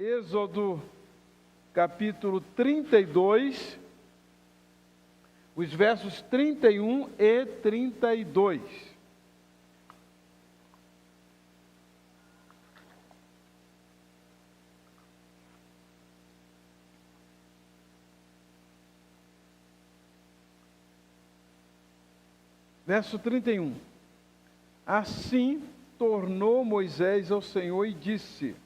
Êxodo, capítulo 32, os versos 31 e 32. Verso 31. Assim tornou Moisés ao Senhor e disse: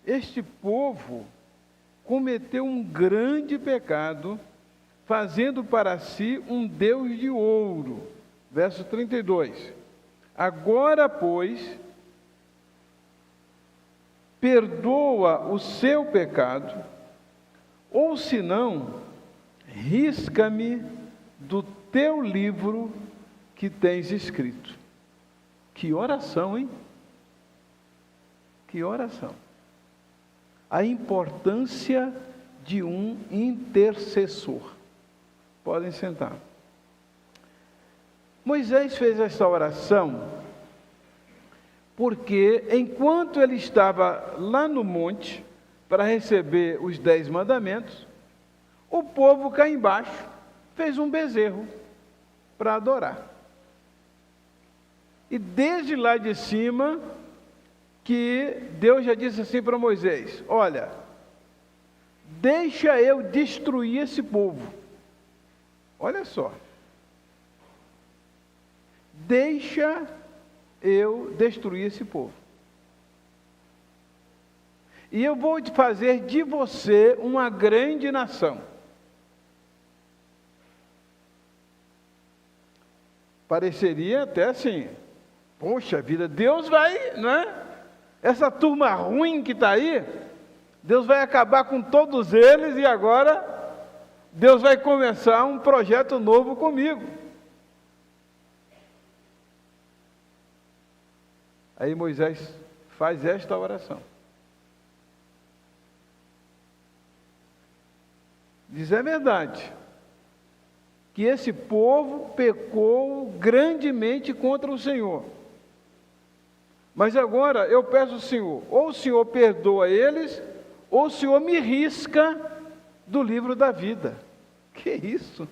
este povo cometeu um grande pecado, fazendo para si um Deus de ouro. Verso 32. Agora, pois, perdoa o seu pecado, ou senão, risca-me do teu livro que tens escrito. Que oração, hein? Que oração. A importância de um intercessor. Podem sentar. Moisés fez essa oração porque, enquanto ele estava lá no monte para receber os 10 mandamentos, o povo cá embaixo fez um bezerro para adorar. E desde lá de cima, que Deus já disse assim para Moisés: olha, deixa eu destruir esse povo. Olha só. Deixa eu destruir esse povo. E eu vou fazer de você uma grande nação. Pareceria até assim, poxa vida, Deus vai, não é? Essa turma ruim que está aí, Deus vai acabar com todos eles e agora Deus vai começar um projeto novo comigo. Aí Moisés faz esta oração. Diz: é verdade que esse povo pecou grandemente contra o Senhor. Mas agora eu peço ao Senhor, ou o Senhor perdoa eles, ou o Senhor me risca do livro da vida. Que isso?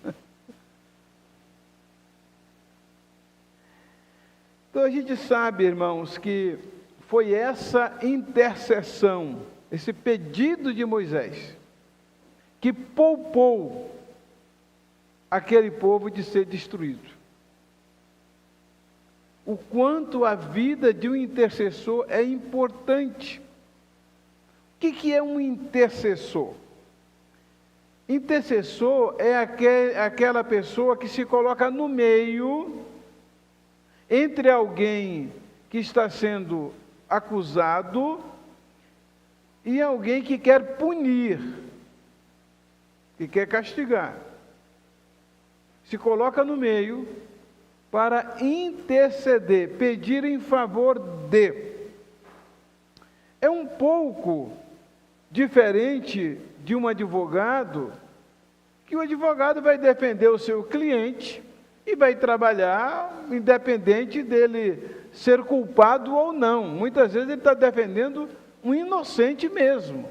Então a gente sabe, irmãos, que foi essa intercessão, esse pedido de Moisés, que poupou aquele povo de ser destruído. O quanto a vida de um intercessor é importante. O que é um intercessor? Intercessor é aquela pessoa que se coloca no meio entre alguém que está sendo acusado e alguém que quer punir, que quer castigar. Se coloca no meio para interceder, pedir em favor de. É um pouco diferente de um advogado, que o advogado vai defender o seu cliente e vai trabalhar independente dele ser culpado ou não. Muitas vezes ele está defendendo um inocente mesmo.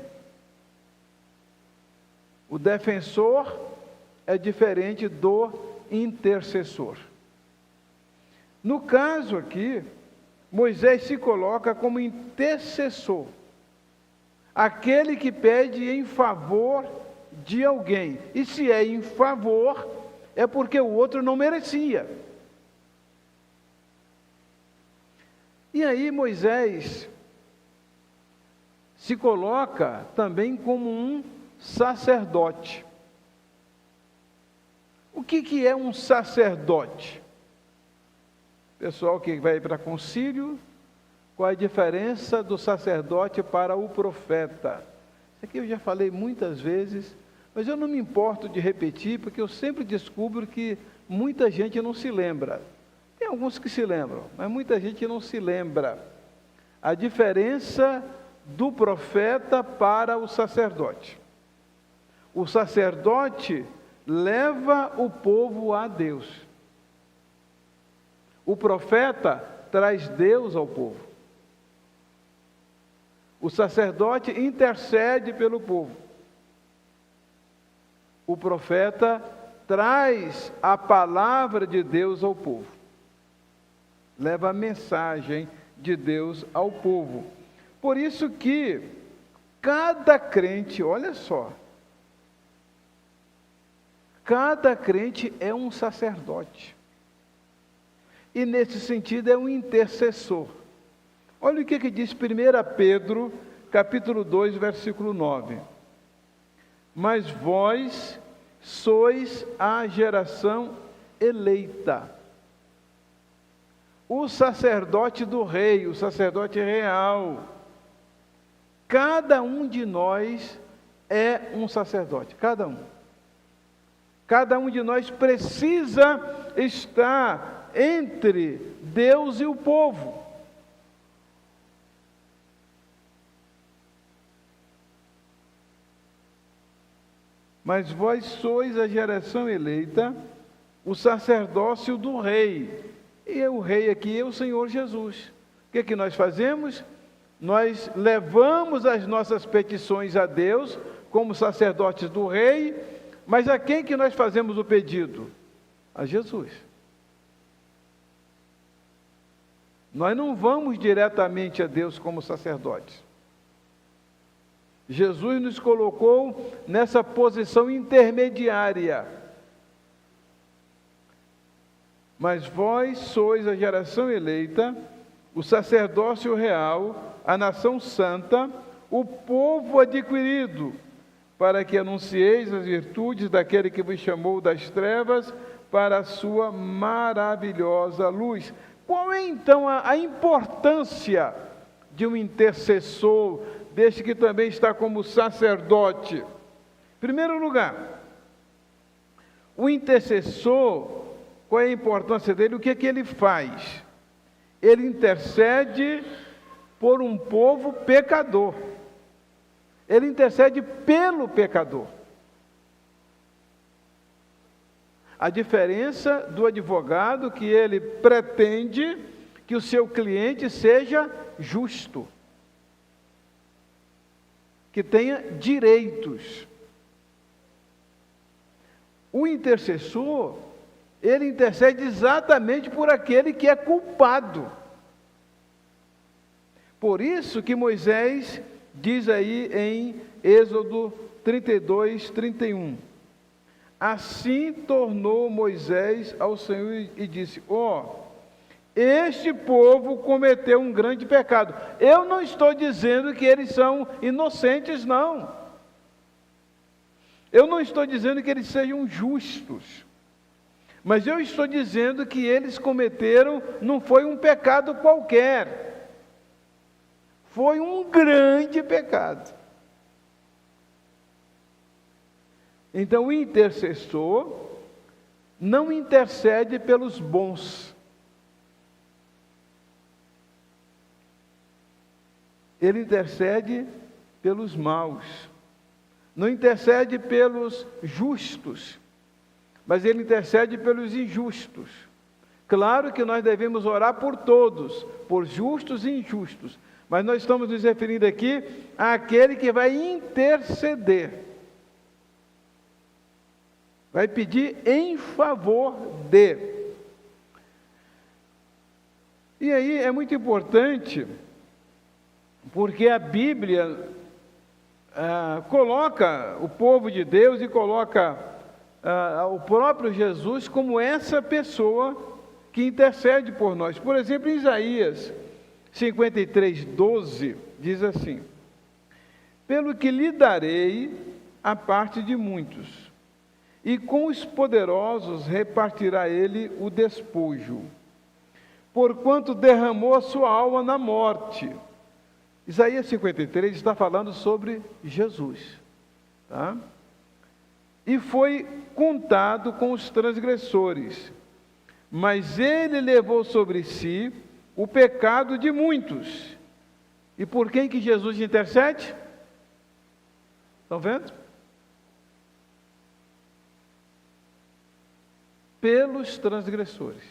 O defensor é diferente do intercessor. No caso aqui, Moisés se coloca como intercessor, aquele que pede em favor de alguém. E se é em favor, é porque o outro não merecia. E aí Moisés se coloca também como um sacerdote. O que é um sacerdote? Pessoal que vai para concílio, qual a diferença do sacerdote para o profeta? Isso aqui eu já falei muitas vezes, mas eu não me importo de repetir, porque eu sempre descubro que muita gente não se lembra. Tem alguns que se lembram, mas muita gente não se lembra. A diferença do profeta para o sacerdote. O sacerdote leva o povo a Deus. O profeta traz Deus ao povo. O sacerdote intercede pelo povo. O profeta traz a palavra de Deus ao povo. Leva a mensagem de Deus ao povo. Por isso que cada crente, olha só, cada crente é um sacerdote. E nesse sentido é um intercessor. Olha o que diz 1 Pedro, capítulo 2, versículo 9. Mas vós sois a geração eleita, o sacerdote do rei, o sacerdote real. Cada um de nós é um sacerdote, cada um. Cada um de nós precisa estar entre Deus e o povo. Mas vós sois a geração eleita, o sacerdócio do rei. E o rei aqui é o Senhor Jesus. O que nós fazemos? Nós levamos as nossas petições a Deus, como sacerdotes do rei, mas a quem que nós fazemos o pedido? A Jesus. Nós não vamos diretamente a Deus como sacerdotes. Jesus nos colocou nessa posição intermediária. Mas vós sois a geração eleita, o sacerdócio real, a nação santa, o povo adquirido, para que anuncieis as virtudes daquele que vos chamou das trevas para a sua maravilhosa luz. Qual é então a importância de um intercessor, deste que também está como sacerdote? Em primeiro lugar, o intercessor, qual é a importância dele? O que ele faz? Ele intercede por um povo pecador. Ele intercede pelo pecador. A diferença do advogado, que ele pretende que o seu cliente seja justo, que tenha direitos. O intercessor, ele intercede exatamente por aquele que é culpado. Por isso que Moisés diz aí em Êxodo 32, 31. Assim tornou Moisés ao Senhor e disse: este povo cometeu um grande pecado. Eu não estou dizendo que eles são inocentes, não. Eu não estou dizendo que eles sejam justos. Mas eu estou dizendo que eles cometeram, não foi um pecado qualquer. Foi um grande pecado. Então o intercessor não intercede pelos bons. Ele intercede pelos maus. Não intercede pelos justos, mas ele intercede pelos injustos. Claro que nós devemos orar por todos, por justos e injustos, mas nós estamos nos referindo aqui àquele que vai interceder. Vai pedir em favor de. E aí é muito importante, porque a Bíblia coloca o povo de Deus e coloca o próprio Jesus como essa pessoa que intercede por nós. Por exemplo, em Isaías 53, 12, diz assim: pelo que lhe darei a parte de muitos, e com os poderosos repartirá ele o despojo, porquanto derramou a sua alma na morte. Isaías 53 está falando sobre Jesus, tá? E foi contado com os transgressores, mas ele levou sobre si o pecado de muitos. E por quem que Jesus intercede? Estão vendo? Pelos transgressores.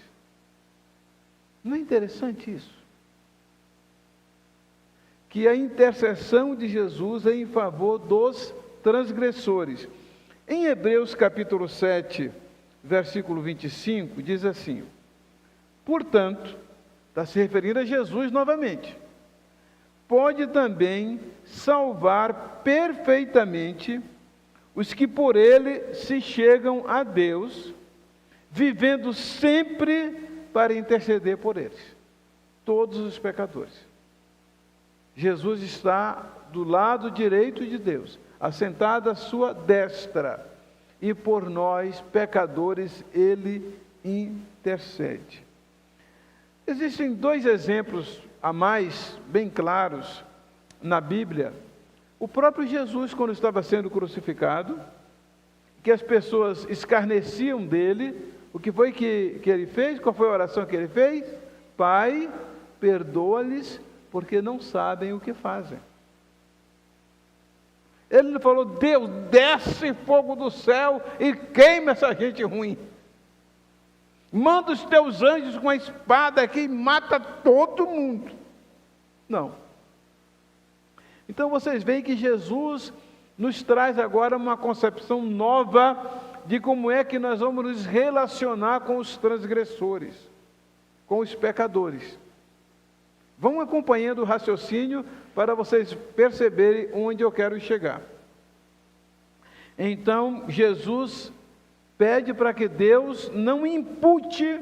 Não é interessante isso? que a intercessão de Jesus é em favor dos transgressores. Em Hebreus capítulo 7, versículo 25, diz assim: portanto, está se referindo a Jesus novamente, pode também salvar perfeitamente os que por ele se chegam a Deus, vivendo sempre para interceder por eles, todos os pecadores. Jesus está do lado direito de Deus, assentado à sua destra, e por nós, pecadores, ele intercede. Existem dois exemplos a mais, bem claros, na Bíblia. O próprio Jesus, quando estava sendo crucificado, que as pessoas escarneciam dele, o que foi que ele fez? Qual foi a oração que ele fez? Pai, perdoa-lhes, porque não sabem o que fazem. Ele não falou: Deus, desce fogo do céu e queima essa gente ruim. Manda os teus anjos com a espada aqui e mata todo mundo. Não. Então vocês veem que Jesus nos traz agora uma concepção nova de como é que nós vamos nos relacionar com os transgressores, com os pecadores. Vão acompanhando o raciocínio para vocês perceberem onde eu quero chegar. Então, Jesus pede para que Deus não impute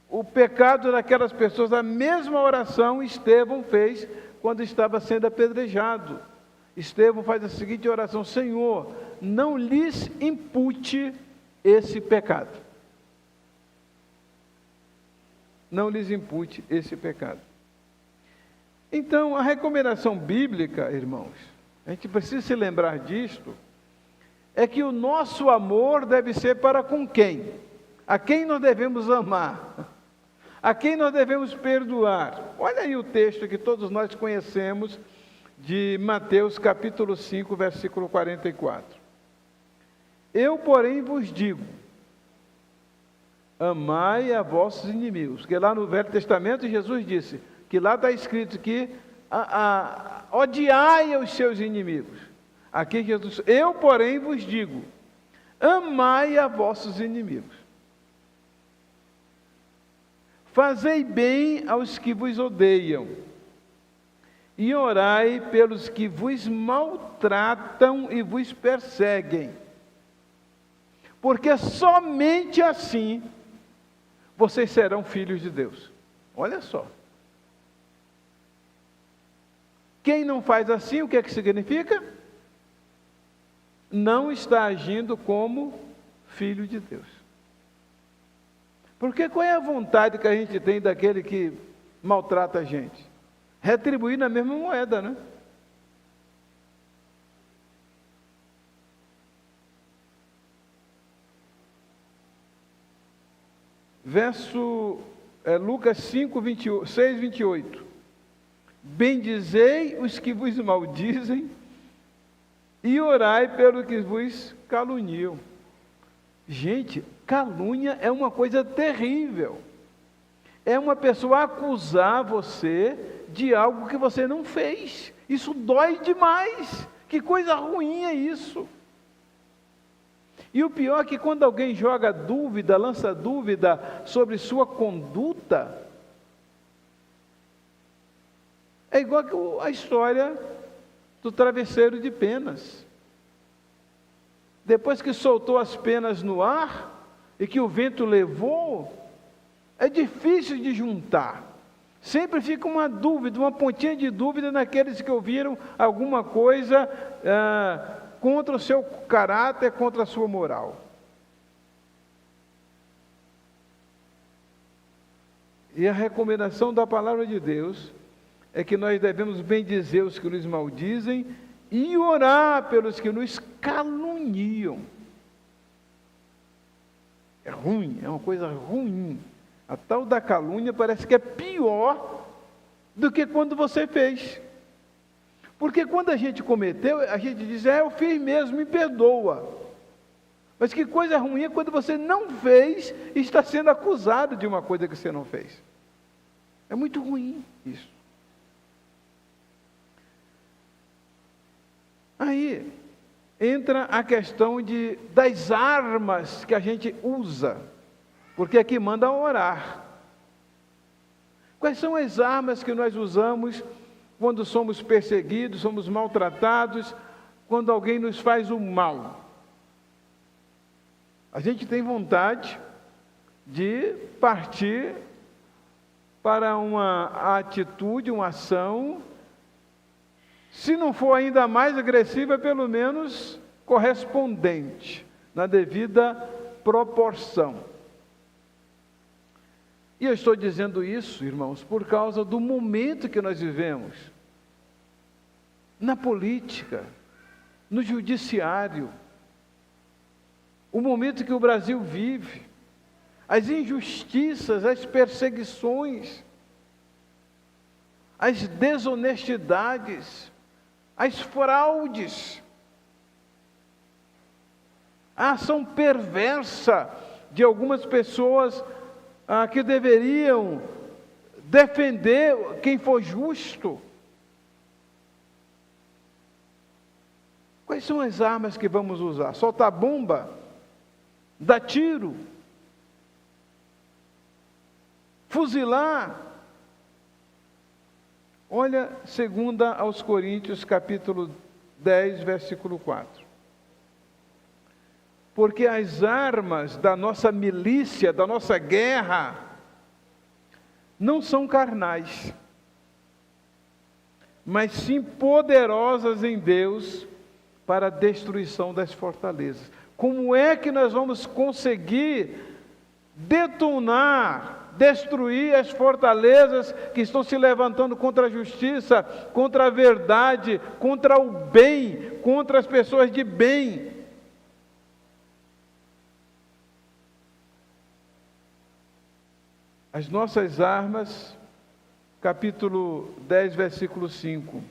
o pecado daquelas pessoas. A mesma oração Estevão fez quando estava sendo apedrejado. Estevão faz a seguinte oração: Senhor, não lhes impute esse pecado. Não lhes impute esse pecado. Então, a recomendação bíblica, irmãos, a gente precisa se lembrar disto, é que o nosso amor deve ser para com quem? A quem nós devemos amar? A quem nós devemos perdoar? Olha aí o texto que todos nós conhecemos, de Mateus capítulo 5, versículo 44. Eu, porém, vos digo, amai a vossos inimigos. Porque lá no Velho Testamento Jesus disse, que lá está escrito que odiai os seus inimigos. Aqui Jesus, eu, porém, vos digo, amai a vossos inimigos. Fazei bem aos que vos odeiam, e orai pelos que vos maltratam e vos perseguem. Porque somente assim vocês serão filhos de Deus. Olha só. Quem não faz assim, o que é que significa? Não está agindo como filho de Deus. Porque qual é a vontade que a gente tem daquele que maltrata a gente? Retribuir na mesma moeda, né? Lucas 5, 6, 28. Bendizei os que vos maldizem e orai pelos que vos caluniam. Gente, calúnia é uma coisa terrível. É uma pessoa acusar você de algo que você não fez. Isso dói demais. Que coisa ruim é isso. E o pior é que quando alguém joga dúvida, lança dúvida sobre sua conduta, é igual que a história do travesseiro de penas. Depois que soltou as penas no ar e que o vento levou, é difícil de juntar. Sempre fica uma dúvida, uma pontinha de dúvida naqueles que ouviram alguma coisa contra o seu caráter, contra a sua moral. E a recomendação da palavra de Deus é que nós devemos bendizer os que nos maldizem e orar pelos que nos caluniam. É ruim, é uma coisa ruim. A tal da calúnia parece que é pior do que quando você fez. Porque quando a gente cometeu, a gente diz, eu fiz mesmo, me perdoa. Mas que coisa ruim é quando você não fez e está sendo acusado de uma coisa que você não fez. É muito ruim isso. Aí entra a questão das armas que a gente usa, porque aqui manda orar. Quais são as armas que nós usamos quando somos perseguidos, somos maltratados, quando alguém nos faz o mal? A gente tem vontade de partir para uma atitude, uma ação, se não for ainda mais agressiva, pelo menos correspondente, na devida proporção. E eu estou dizendo isso, irmãos, por causa do momento que nós vivemos. Na política, no judiciário, o momento que o Brasil vive, as injustiças, as perseguições, as desonestidades, as fraudes, a ação perversa de algumas pessoas que deveriam defender quem for justo. Quais são as armas que vamos usar? Soltar bomba? Dar tiro? Fuzilar? Olha, 2 aos Coríntios, capítulo 10, versículo 4. Porque as armas da nossa milícia, da nossa guerra, não são carnais, mas sim poderosas em Deus para a destruição das fortalezas. Como é que nós vamos conseguir detonar, destruir as fortalezas que estão se levantando contra a justiça, contra a verdade, contra o bem, contra as pessoas de bem? As nossas armas, capítulo 10, versículo 5.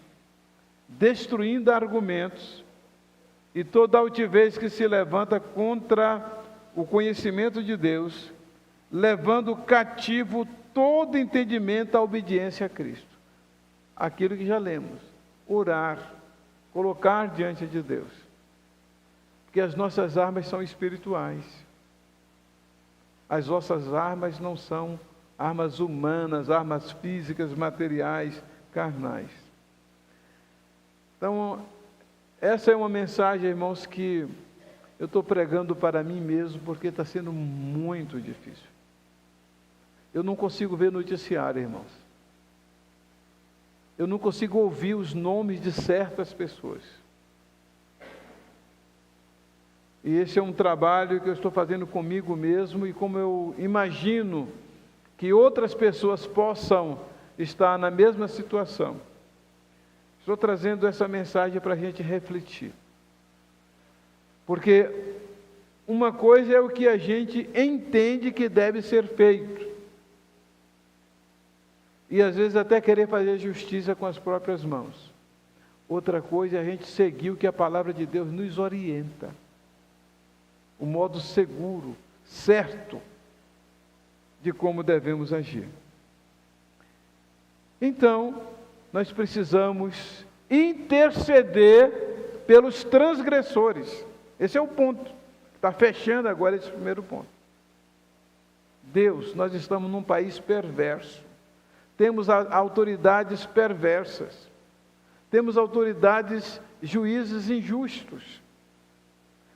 Destruindo argumentos e toda altivez que se levanta contra o conhecimento de Deus, levando cativo todo entendimento à obediência a Cristo. Aquilo que já lemos, orar, colocar diante de Deus. Porque as nossas armas são espirituais. As nossas armas não são armas humanas, armas físicas, materiais, carnais. Então, essa é uma mensagem, irmãos, que eu estou pregando para mim mesmo, porque está sendo muito difícil. Eu não consigo ver noticiário, irmãos. Eu não consigo ouvir os nomes de certas pessoas. E esse é um trabalho que eu estou fazendo comigo mesmo, e como eu imagino que outras pessoas possam estar na mesma situação. Estou trazendo essa mensagem para a gente refletir. Porque uma coisa é o que a gente entende que deve ser feito. E às vezes até querer fazer justiça com as próprias mãos. Outra coisa é a gente seguir o que a palavra de Deus nos orienta. O modo seguro, certo, de como devemos agir. Então, nós precisamos interceder pelos transgressores. Esse é o ponto. Está fechando agora esse primeiro ponto. Deus, nós estamos num país perverso. Temos autoridades perversas. Temos autoridades, juízes injustos.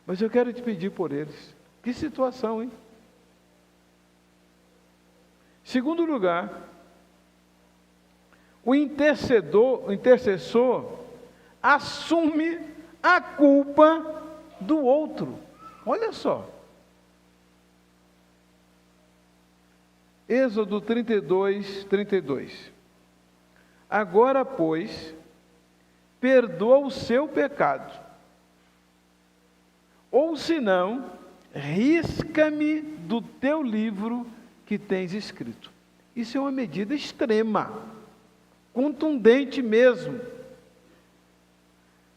Mas eu quero te pedir por eles. Que situação, hein? Segundo lugar, o intercessor assume a culpa do outro. Olha só. Êxodo 32, 32. Agora, pois, perdoa o seu pecado. Ou senão, risca-me do teu livro que tens escrito. Isso é uma medida extrema, contundente mesmo,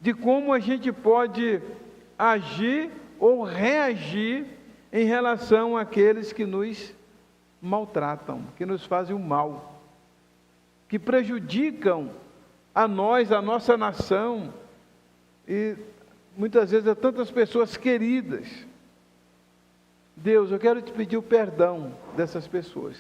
de como a gente pode agir ou reagir em relação àqueles que nos maltratam, que nos fazem o mal, que prejudicam a nós, a nossa nação, e muitas vezes a tantas pessoas queridas. Deus, eu quero te pedir o perdão dessas pessoas.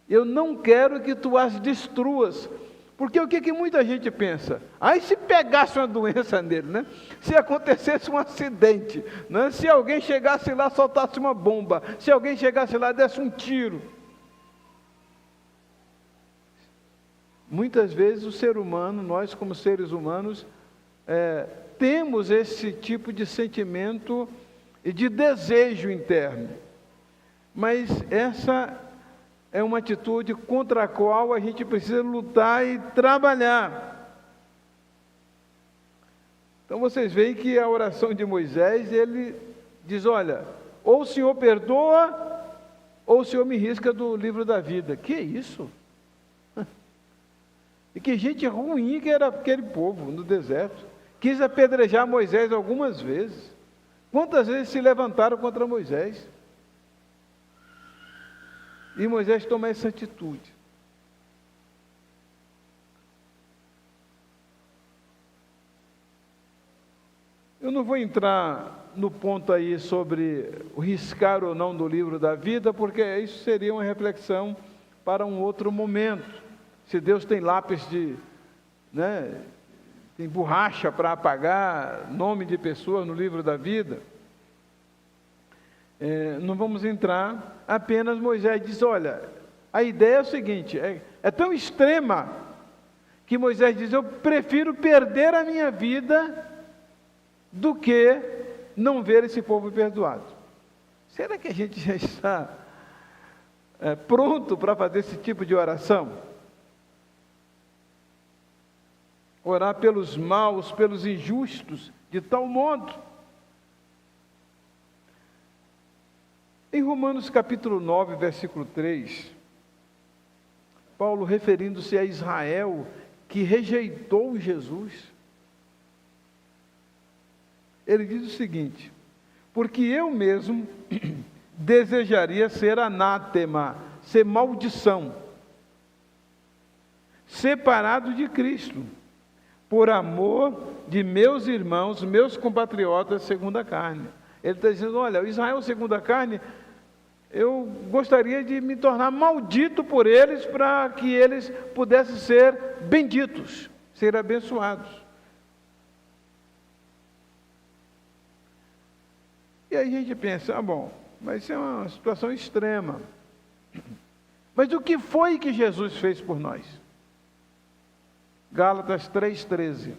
Eu não quero que tu as destruas. Porque o que muita gente pensa? Aí se pegasse uma doença nele, né? Se acontecesse um acidente, né? Se alguém chegasse lá, soltasse uma bomba, se alguém chegasse lá, desse um tiro. Muitas vezes o ser humano, nós como seres humanos, temos esse tipo de sentimento e de desejo interno. Mas essa é uma atitude contra a qual a gente precisa lutar e trabalhar. Então vocês veem que a oração de Moisés, ele diz, olha, ou o Senhor perdoa, ou o Senhor me risca do livro da vida. Que isso? E que gente ruim que era aquele povo no deserto. Quis apedrejar Moisés algumas vezes. Quantas vezes se levantaram contra Moisés? E Moisés toma essa atitude. Eu não vou entrar no ponto aí sobre o riscar ou não do livro da vida, porque isso seria uma reflexão para um outro momento. Se Deus tem lápis tem borracha para apagar nome de pessoas no livro da vida, não vamos entrar. Apenas Moisés diz, olha, a ideia é o seguinte, é tão extrema, que Moisés diz, eu prefiro perder a minha vida, do que não ver esse povo perdoado. Será que a gente já está pronto para fazer esse tipo de oração? Orar pelos maus, pelos injustos, de tal modo. Em Romanos capítulo 9, versículo 3, Paulo, referindo-se a Israel, que rejeitou Jesus, ele diz o seguinte, porque eu mesmo desejaria ser anátema, ser maldição, separado de Cristo, por amor de meus irmãos, meus compatriotas segundo a carne. Ele está dizendo, olha, o Israel segundo a carne, eu gostaria de me tornar maldito por eles, para que eles pudessem ser benditos, ser abençoados. E aí a gente pensa, bom, mas isso é uma situação extrema. Mas o que foi que Jesus fez por nós? Gálatas 3,13.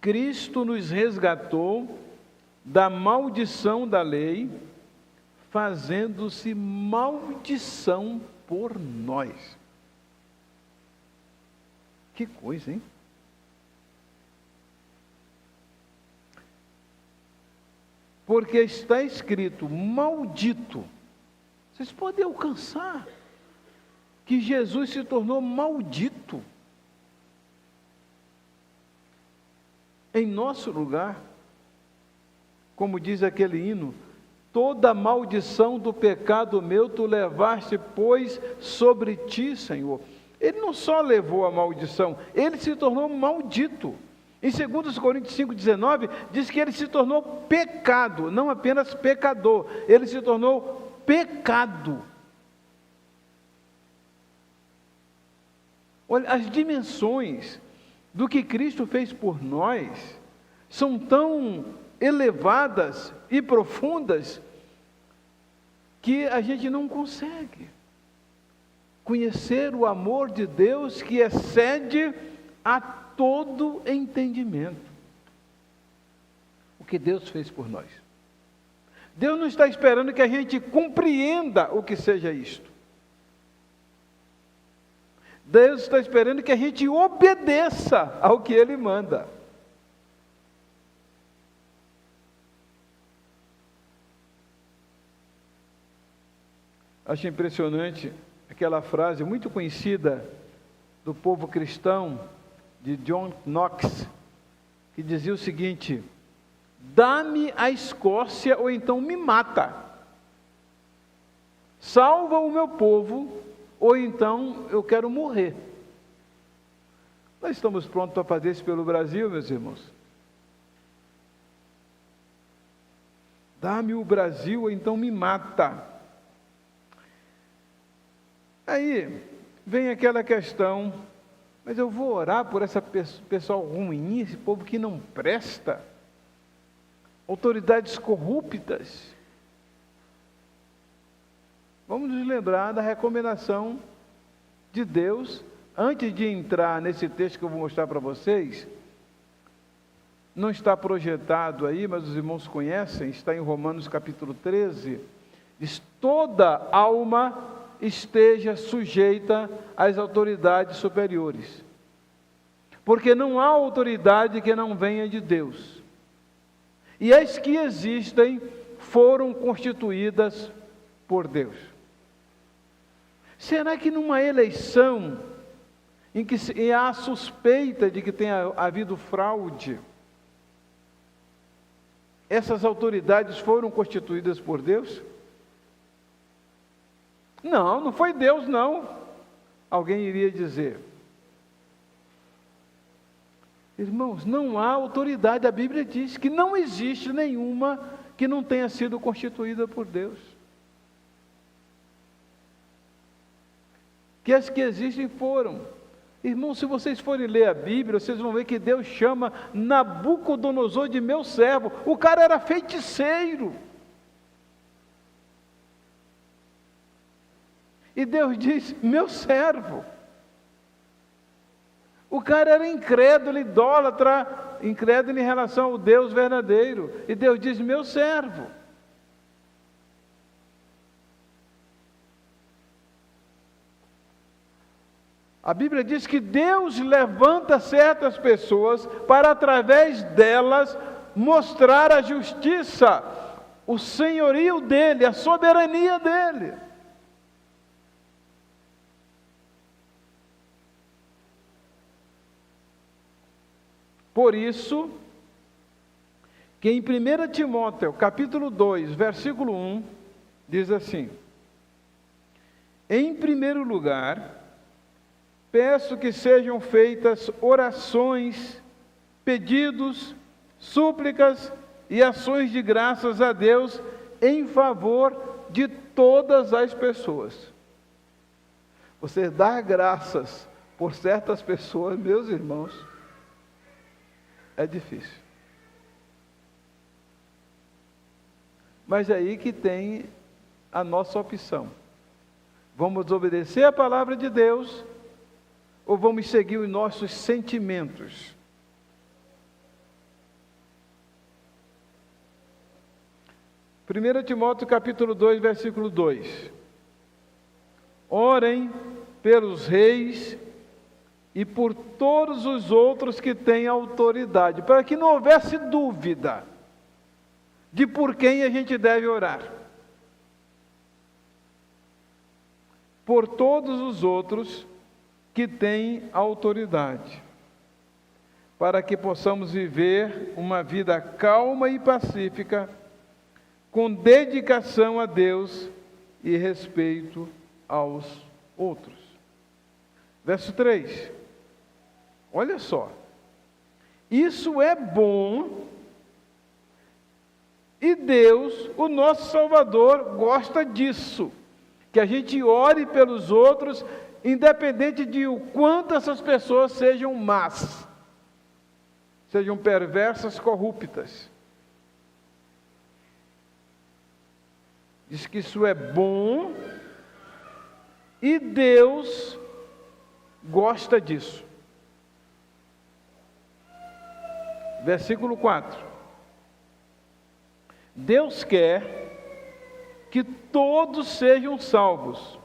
Cristo nos resgatou da maldição da lei, fazendo-se maldição por nós. Que coisa, hein? Porque está escrito, maldito. Vocês podem alcançar que Jesus se tornou maldito em nosso lugar. Como diz aquele hino, toda maldição do pecado meu tu levaste, pois, sobre ti, Senhor. Ele não só levou a maldição, ele se tornou maldito. Em 2 Coríntios 5,19, diz que ele se tornou pecado, não apenas pecador, ele se tornou pecado. Olha, as dimensões do que Cristo fez por nós são tão elevadas e profundas que a gente não consegue conhecer o amor de Deus que excede a todo entendimento. O que Deus fez por nós. Deus não está esperando que a gente compreenda o que seja isto. Deus está esperando que a gente obedeça ao que Ele manda. Acho impressionante aquela frase muito conhecida do povo cristão, de John Knox, que dizia o seguinte: dá-me a Escócia ou então me mata. salva o meu povo, ou então eu quero morrer. Nós estamos prontos para fazer isso pelo Brasil, meus irmãos? Dá-me o Brasil, ou então me mata. Aí vem aquela questão, mas eu vou orar por esse pessoal ruim, esse povo que não presta, autoridades corruptas. Vamos nos lembrar da recomendação de Deus, antes de entrar nesse texto que eu vou mostrar para vocês. Não está projetado aí, mas os irmãos conhecem, está em Romanos capítulo 13, diz: toda alma esteja sujeita às autoridades superiores, porque não há autoridade que não venha de Deus, e as que existem foram constituídas por Deus. Será que numa eleição em que há suspeita de que tenha havido fraude, essas autoridades foram constituídas por Deus? Não, não foi Deus, não. Alguém iria dizer. Irmãos, não há autoridade. A Bíblia diz que não existe nenhuma que não tenha sido constituída por Deus. Que as que existem foram. Irmãos, se vocês forem ler a Bíblia, vocês vão ver que Deus chama Nabucodonosor de meu servo. O cara era feiticeiro. E Deus diz, meu servo. O cara era incrédulo, idólatra, incrédulo em relação ao Deus verdadeiro. E Deus diz, meu servo. A Bíblia diz que Deus levanta certas pessoas para, através delas, mostrar a justiça, o senhorio dele, a soberania dele. Por isso, que em 1 Timóteo, capítulo 2, versículo 1, diz assim: em primeiro lugar, peço que sejam feitas orações, pedidos, súplicas e ações de graças a Deus em favor de todas as pessoas. Você dar graças por certas pessoas, meus irmãos, é difícil. Mas é aí que tem a nossa opção. Vamos obedecer a palavra de Deus ou vamos seguir os nossos sentimentos? Primeiro Timóteo capítulo 2, versículo 2. Orem pelos reis e por todos os outros que têm autoridade, para que não houvesse dúvida de por quem a gente deve orar. Por todos os outros que têm autoridade, para que possamos viver uma vida calma e pacífica, com dedicação a Deus e respeito aos outros. Verso 3. Olha só, isso é bom e Deus, o nosso Salvador, gosta disso, que a gente ore pelos outros, independente de o quanto essas pessoas sejam más, sejam perversas, corruptas. Diz que isso é bom e Deus gosta disso. Versículo 4. Deus quer que todos sejam salvos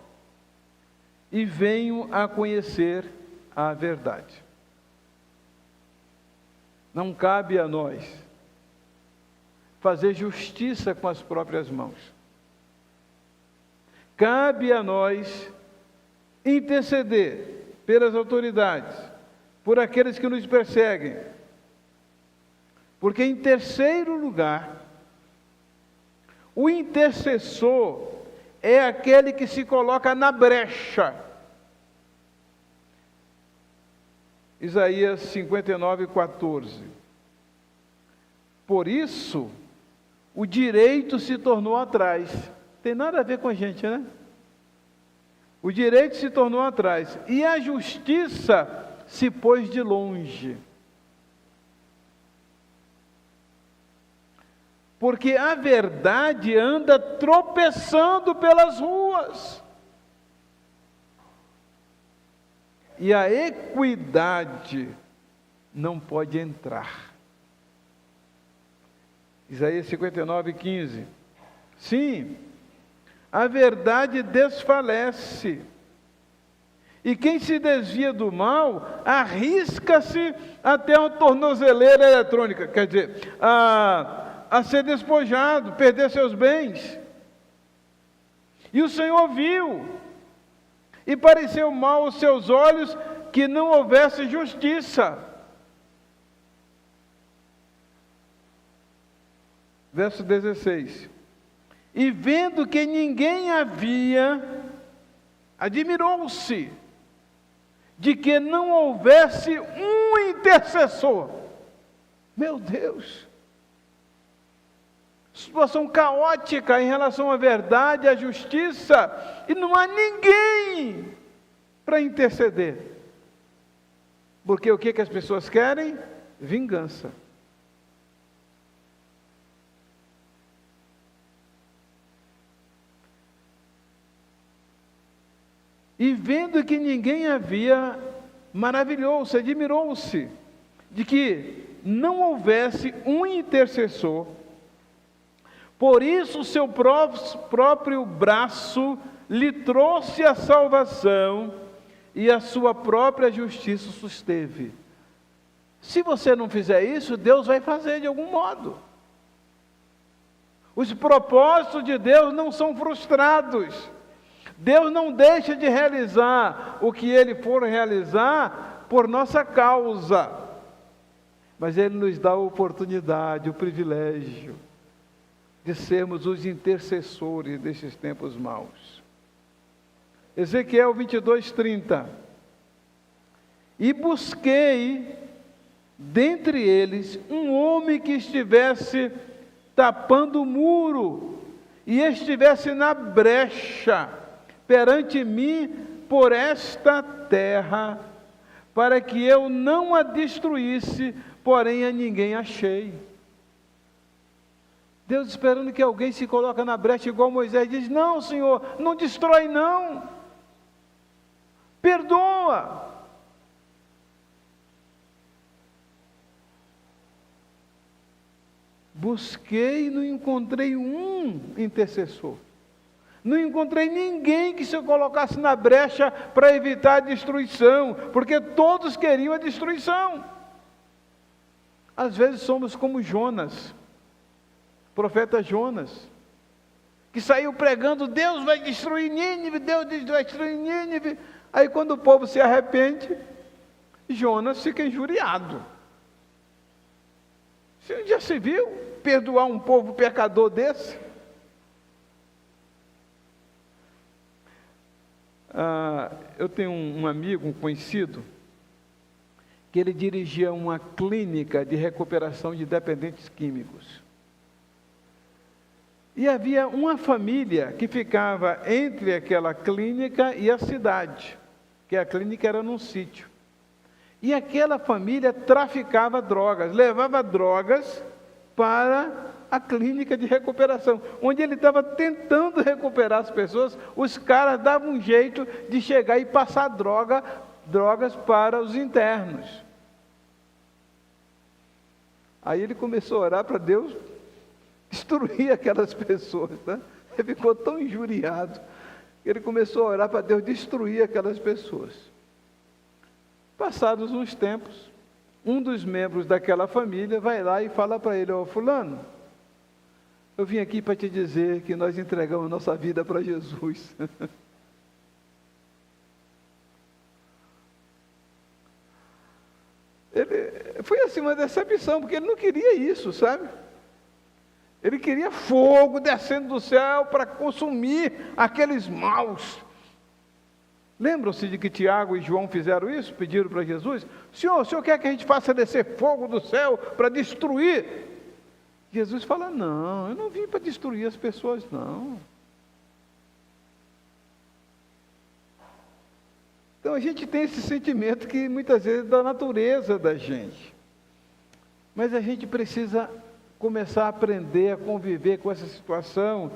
e venham a conhecer a verdade. Não cabe a nós fazer justiça com as próprias mãos. Cabe a nós interceder pelas autoridades, por aqueles que nos perseguem. Porque, em terceiro lugar, o intercessor, é aquele que se coloca na brecha. Isaías 59:14. Por isso, o direito se tornou atrás. Tem nada a ver com a gente, né? O direito se tornou atrás e a justiça se pôs de longe. Porque a verdade anda tropeçando pelas ruas. E a equidade não pode entrar. Isaías 59:15. Sim, a verdade desfalece. E quem se desvia do mal, arrisca-se até uma tornozeleira eletrônica. Quer dizer, a ser despojado, perder seus bens. E o Senhor viu, e pareceu mal aos seus olhos que não houvesse justiça. Verso 16. E vendo que ninguém havia, admirou-se de que não houvesse um intercessor. Meu Deus! Situação caótica em relação à verdade, à justiça, e não há ninguém para interceder. Porque o que as pessoas querem? Vingança. E vendo que ninguém havia, maravilhou-se, admirou-se de que não houvesse um intercessor. Por isso o seu próprio braço lhe trouxe a salvação e a sua própria justiça susteve. Se você não fizer isso, Deus vai fazer de algum modo. Os propósitos de Deus não são frustrados. Deus não deixa de realizar o que Ele for realizar por nossa causa. Mas Ele nos dá a oportunidade, o privilégio de sermos os intercessores desses tempos maus. Ezequiel 22:30. E busquei dentre eles um homem que estivesse tapando o muro e estivesse na brecha perante mim por esta terra, para que eu não a destruísse, porém a ninguém achei. Deus esperando que alguém se coloque na brecha igual Moisés, diz: não, Senhor, não destrói não, perdoa. Busquei e não encontrei um intercessor, não encontrei ninguém que se colocasse na brecha para evitar a destruição, porque todos queriam a destruição. Às vezes somos como Jonas, profeta Jonas, que saiu pregando: Deus vai destruir Nínive, Deus vai destruir Nínive. Aí quando o povo se arrepende, Jonas fica injuriado. Você já se viu perdoar um povo pecador desse? Eu tenho um amigo, um conhecido, que ele dirigia uma clínica de recuperação de dependentes químicos. E havia uma família que ficava entre aquela clínica e a cidade, que a clínica era num sítio. E aquela família traficava drogas, levava drogas para a clínica de recuperação, onde ele estava tentando recuperar as pessoas. Os caras davam um jeito de chegar e passar drogas para os internos. Aí ele começou a orar para Deus destruir aquelas pessoas, né? Ele ficou tão injuriado que ele começou a orar para Deus destruir aquelas pessoas. Passados uns tempos, um dos membros daquela família vai lá e fala para ele: ó, fulano, eu vim aqui para te dizer que nós entregamos nossa vida para Jesus. Foi assim uma decepção, porque ele não queria isso, sabe? Ele queria fogo descendo do céu para consumir aqueles maus. Lembram-se de que Tiago e João fizeram isso? Pediram para Jesus: o senhor quer que a gente faça descer fogo do céu para destruir? Jesus fala: não, eu não vim para destruir as pessoas, não. Então a gente tem esse sentimento que muitas vezes é da natureza da gente. Mas a gente precisa começar a aprender a conviver com essa situação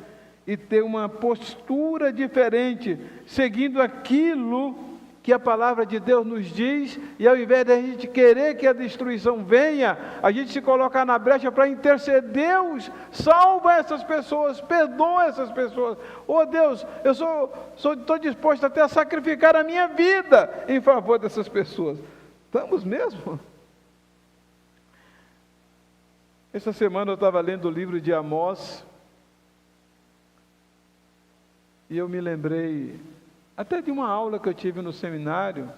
e ter uma postura diferente, seguindo aquilo que a palavra de Deus nos diz, e ao invés de a gente querer que a destruição venha, a gente se colocar na brecha para interceder. Deus, salva essas pessoas, perdoa essas pessoas. Oh Deus, eu estou disposto até a sacrificar a minha vida em favor dessas pessoas. Estamos mesmo? Essa semana eu estava lendo o livro de Amós, e eu me lembrei até de uma aula que eu tive no seminário,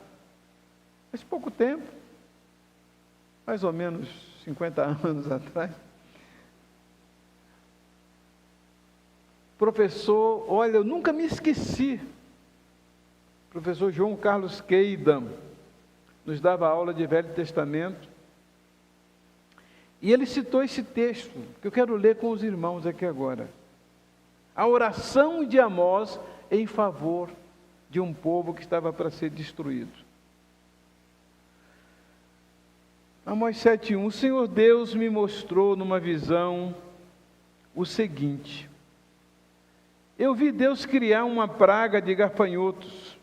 faz pouco tempo, mais ou menos 50 anos atrás. Professor, olha, eu nunca me esqueci, professor João Carlos Queida, nos dava aula de Velho Testamento, e ele citou esse texto, que eu quero ler com os irmãos aqui agora. A oração de Amós em favor de um povo que estava para ser destruído. Amós 7:1, o Senhor Deus me mostrou numa visão o seguinte: eu vi Deus criar uma praga de gafanhotos.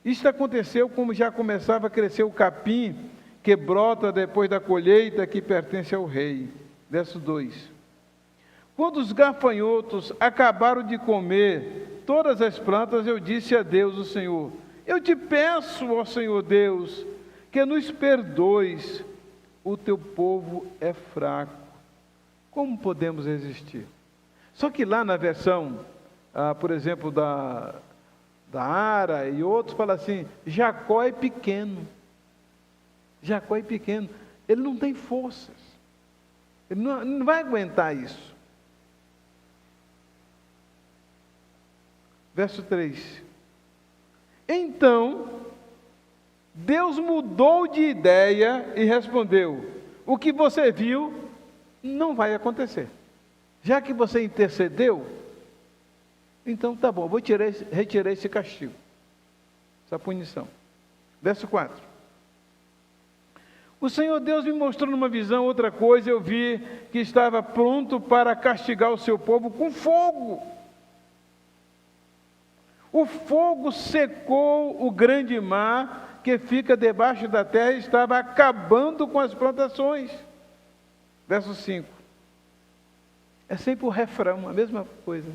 Isto aconteceu como já começava a crescer o capim, que brota depois da colheita, que pertence ao rei. Verso 2. Quando os gafanhotos acabaram de comer todas as plantas, eu disse a Deus, o Senhor: eu te peço, ó Senhor Deus, que nos perdoes, o teu povo é fraco. Como podemos resistir? Só que lá na versão, por exemplo, da Ara e outros, fala assim: Jacó é pequeno. Jacó é pequeno, ele não tem forças, ele não vai aguentar isso. Verso 3. Então, Deus mudou de ideia e respondeu: o que você viu não vai acontecer. Já que você intercedeu, então tá bom, vou retirar esse castigo, essa punição. Verso 4. O Senhor Deus me mostrou numa visão outra coisa, eu vi que estava pronto para castigar o seu povo com fogo. O fogo secou o grande mar que fica debaixo da terra e estava acabando com as plantações. Verso 5. É sempre o refrão, a mesma coisa.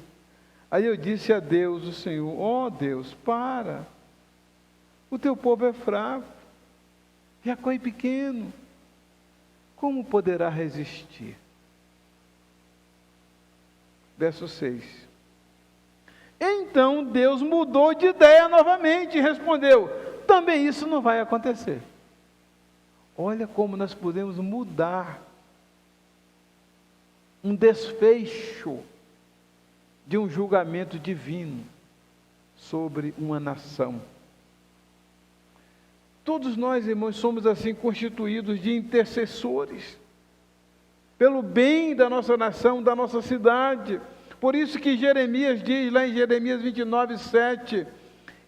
Aí eu disse a Deus, o Senhor: ó Deus, para. O teu povo é fraco. Jacó é pequeno. Como poderá resistir? Verso 6. Então Deus mudou de ideia novamente e respondeu: também isso não vai acontecer. Olha como nós podemos mudar um desfecho de um julgamento divino sobre uma nação. Todos nós, irmãos, somos assim constituídos de intercessores pelo bem da nossa nação, da nossa cidade. Por isso que Jeremias diz lá em Jeremias 29:7: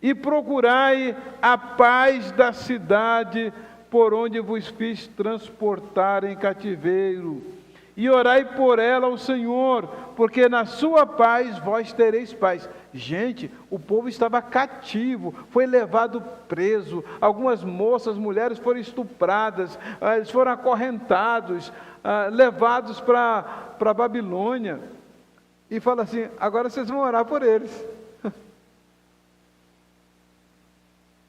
e procurai a paz da cidade por onde vos fiz transportar em cativeiro, e orai por ela ao Senhor, porque na sua paz vós tereis paz. Gente, o povo estava cativo, foi levado preso, algumas moças, mulheres foram estupradas, eles foram acorrentados, levados para a Babilônia. E fala assim: agora vocês vão orar por eles.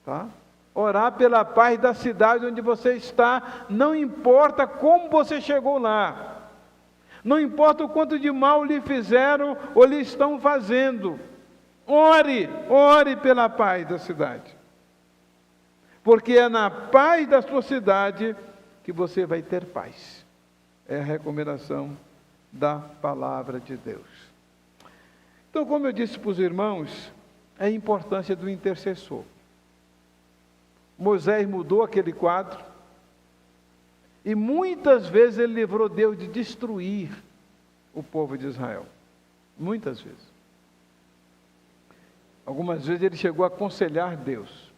Tá? Orar pela paz da cidade onde você está, não importa como você chegou lá, não importa o quanto de mal lhe fizeram ou lhe estão fazendo, ore pela paz da cidade, porque é na paz da sua cidade que você vai ter paz. É a recomendação da palavra de Deus. Então, como eu disse para os irmãos, é a importância do intercessor. Moisés mudou aquele quadro e muitas vezes ele livrou Deus de destruir o povo de Israel. Muitas vezes. Algumas vezes ele chegou a aconselhar Deus.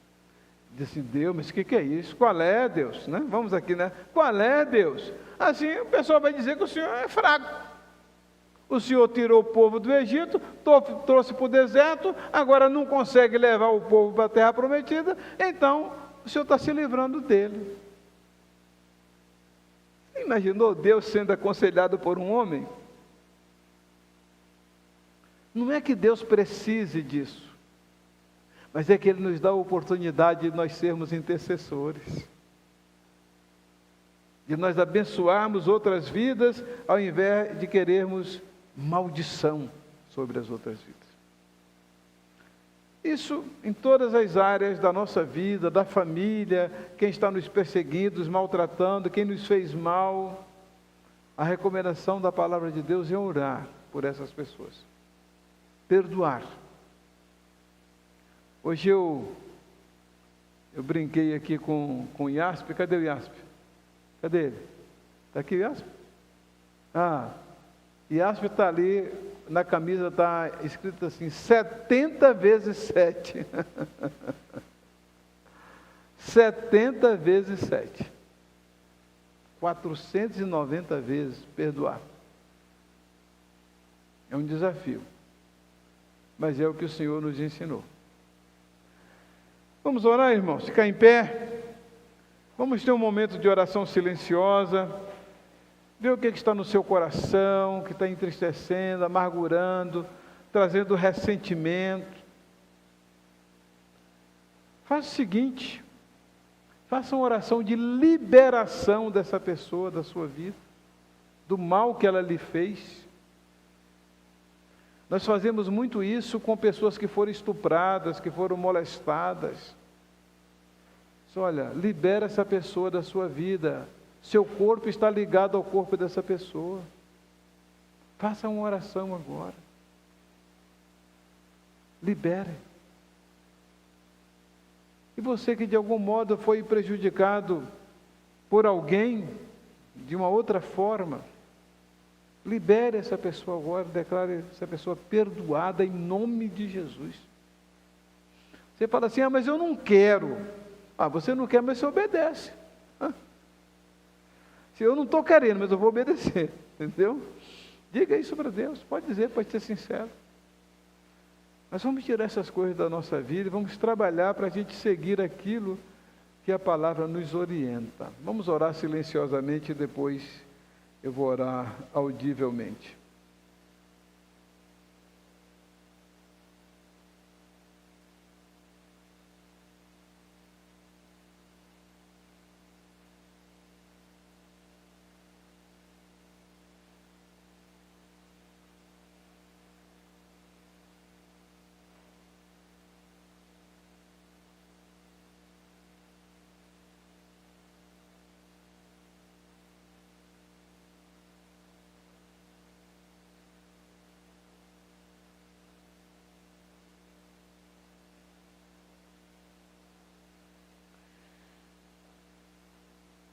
Disse: Deus, mas o que é isso? Qual é, Deus? Né? Vamos aqui, né? Qual é, Deus? Assim o pessoal vai dizer que o Senhor é fraco. O Senhor tirou o povo do Egito, trouxe para o deserto, agora não consegue levar o povo para a terra prometida, então o Senhor está se livrando dele. Você imaginou Deus sendo aconselhado por um homem? Não é que Deus precise disso, mas é que Ele nos dá a oportunidade de nós sermos intercessores, de nós abençoarmos outras vidas, ao invés de querermos maldição sobre as outras vidas. Isso em todas as áreas da nossa vida, da família, quem está nos perseguindo, nos maltratando, quem nos fez mal. A recomendação da palavra de Deus é orar por essas pessoas. Perdoar. Hoje eu brinquei aqui com o Iaspe. Cadê o Iaspe? Cadê ele? Está aqui o Iaspe? Iaspe está ali, na camisa está escrito assim, 70 vezes 7. 70 vezes 7. 490 vezes perdoar. É um desafio. Mas é o que o Senhor nos ensinou. Vamos orar, irmãos? Ficar em pé. Vamos ter um momento de oração silenciosa. Ver o que está no seu coração, que está entristecendo, amargurando, trazendo ressentimento. Faça o seguinte: faça uma oração de liberação dessa pessoa, da sua vida, do mal que ela lhe fez. Nós fazemos muito isso com pessoas que foram estupradas, que foram molestadas. Olha, libera essa pessoa da sua vida. Seu corpo está ligado ao corpo dessa pessoa. Faça uma oração agora. Libere. E você que de algum modo foi prejudicado por alguém, de uma outra forma, libere essa pessoa agora, declare essa pessoa perdoada em nome de Jesus. Você fala assim: mas eu não quero. Você não quer, mas você obedece. Se eu não estou querendo, mas eu vou obedecer, entendeu? Diga isso para Deus, pode dizer, pode ser sincero. Mas vamos tirar essas coisas da nossa vida e vamos trabalhar para a gente seguir aquilo que a palavra nos orienta. Vamos orar silenciosamente e depois eu vou orar audivelmente.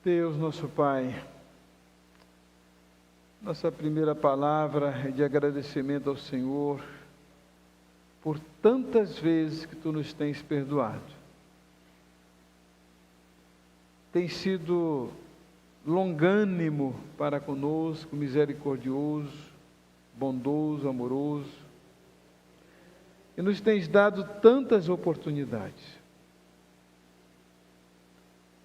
Deus, nosso Pai, nossa primeira palavra é de agradecimento ao Senhor por tantas vezes que Tu nos tens perdoado. Tem sido longânimo para conosco, misericordioso, bondoso, amoroso, e nos tens dado tantas oportunidades.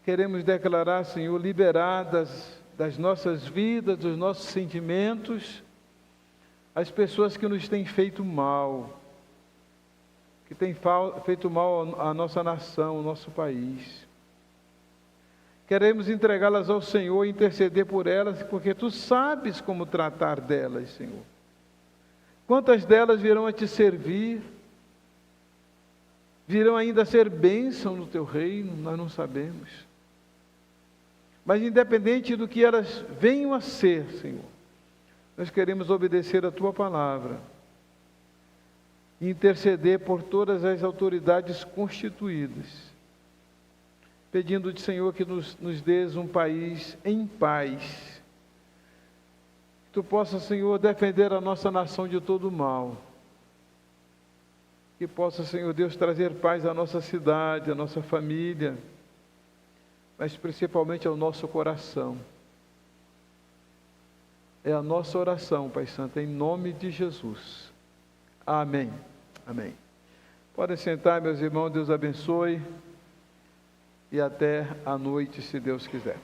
Queremos declarar, Senhor, liberadas das nossas vidas, dos nossos sentimentos, as pessoas que nos têm feito mal, que têm feito mal à nossa nação, ao nosso país. Queremos entregá-las ao Senhor, interceder por elas, porque Tu sabes como tratar delas, Senhor. Quantas delas virão a Te servir, virão ainda a ser bênção no Teu reino, nós não sabemos. Mas independente do que elas venham a ser, Senhor, Nós queremos obedecer a Tua palavra e interceder por todas as autoridades constituídas, pedindo-te, Senhor, que nos dês um país em paz. Que Tu possa, Senhor, defender a nossa nação de todo mal. Que possa, Senhor Deus, trazer paz à nossa cidade, à nossa família, mas principalmente ao nosso coração. É a nossa oração, Pai Santo, em nome de Jesus. Amém. Amém. Podem sentar, meus irmãos, Deus abençoe. E até a noite, se Deus quiser.